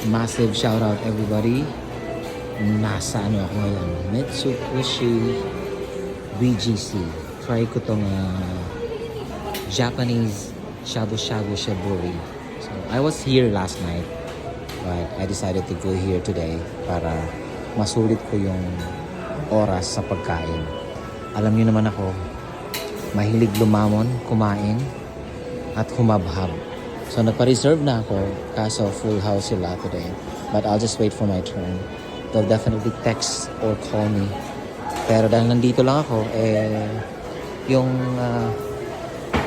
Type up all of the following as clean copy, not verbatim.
Massive shout out everybody. Nasa ano ako ngayon? Mitsubishi BGC. Try ko tong Japanese shabu-shabu shiburi. So, I was here last night, but I decided to go here today para masulit ko yung oras sa pagkain. Alam niyo naman ako, mahilig lumamon, kumain, at humabhab. So nagpa-reserve na ako, kaso full house sila today. But I'll just wait for my turn. They'll definitely text or call me. Pero dahil nandito lang ako, yung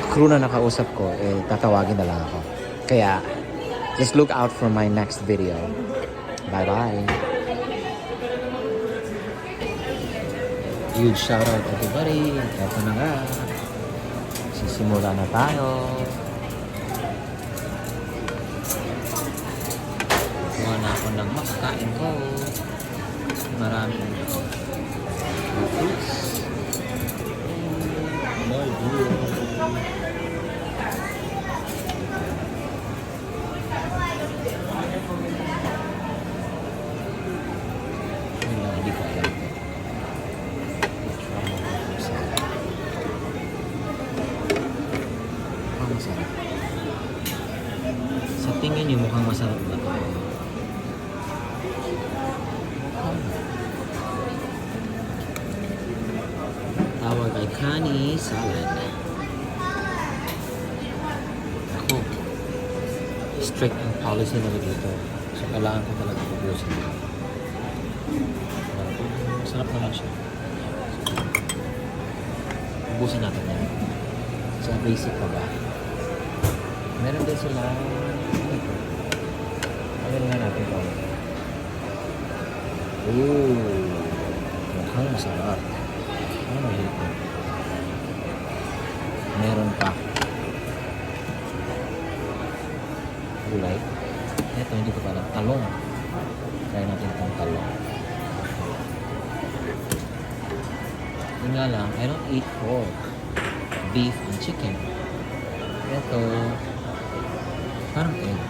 crew na nakausap ko, tatawagin na lang ako. Kaya, just look out for my next video. Bye-bye! Huge shout out everybody! Ito na nga. Sisimula na tayo. Kuha na ako ng makakain ko. Maraming fruits. My dear. Hindi ko alam. Mukhang masarap. Sa tingin niyo mukhang masarap ba ito? Tawag ay kani salad. Ako, strict ang policy nila dito. So, kailangan ko talaga ubusin. Masarap naman siya. Ubusin natin yan. So, basic pa ba? Meron din sila. Ano ito? Ano nga natin ito? Ooh, mukhang masarap. Ano dito? Meron pa. Gulay. Ito, hindi ko pa alam. Talong. Try natin itong talong. Yun nga lang, I don't eat pork, beef, and chicken. Ito, parang egg.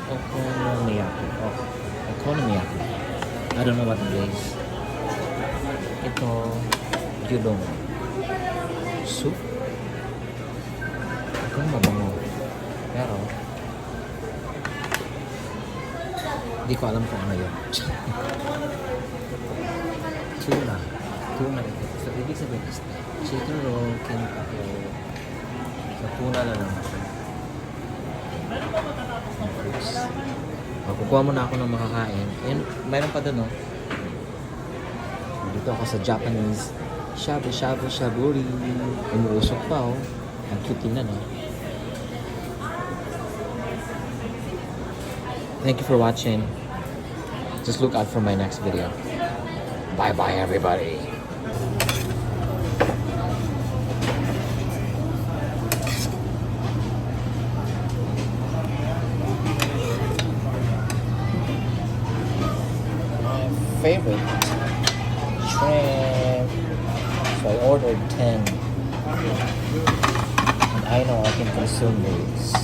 Okonomiyaki. Okonomiyaki. I don't know what it is. Ito, gyudon. Soup. Ito mabango. Pero, hindi ko alam kung ano yun. Tuna. Tuna ito. So, ibig sabihin is chicken roll, kinto. So, tuna na lang. Kukuha muna ako ng makakain. And mayroon pa doon, no? Dito ako sa Japanese shabu-shabu shaburi. Umuusok pa, oh. Ang cute tingnan, oh. Thank you for watching. Just look out for my next video. Bye-bye, everybody. My favorite shrimp. So I ordered 10. And I know I can consume these.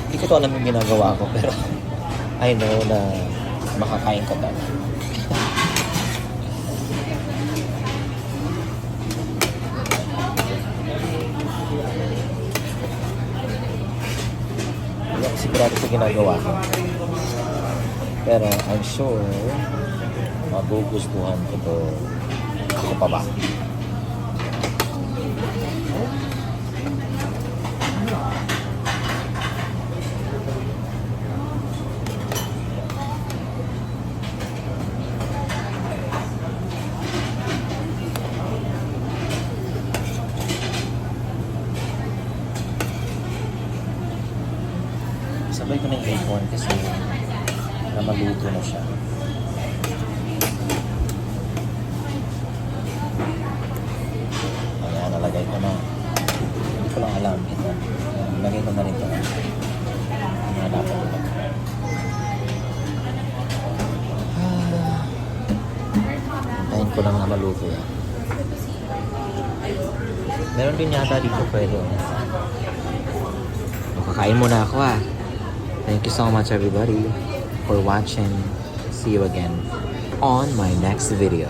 Hindi ko to alam yung ginagawa ko, pero I know na makakain ko to. Hindi ako sigurado sa ginagawa ko. Pero I'm sure magugustuhan ko to. Ako pa ba? Sabay ko na yung acorn kasi na maluto na siya. Ayan, nalagay ko na. Hindi ko lang alam ito. Lagay ko na rin ito. Ano dapat ito? Hintayin ko lang na maluto yan. Meron din yata dito pwede. Kakain muna ako ah. Thank you so much everybody for watching. See you again on my next video.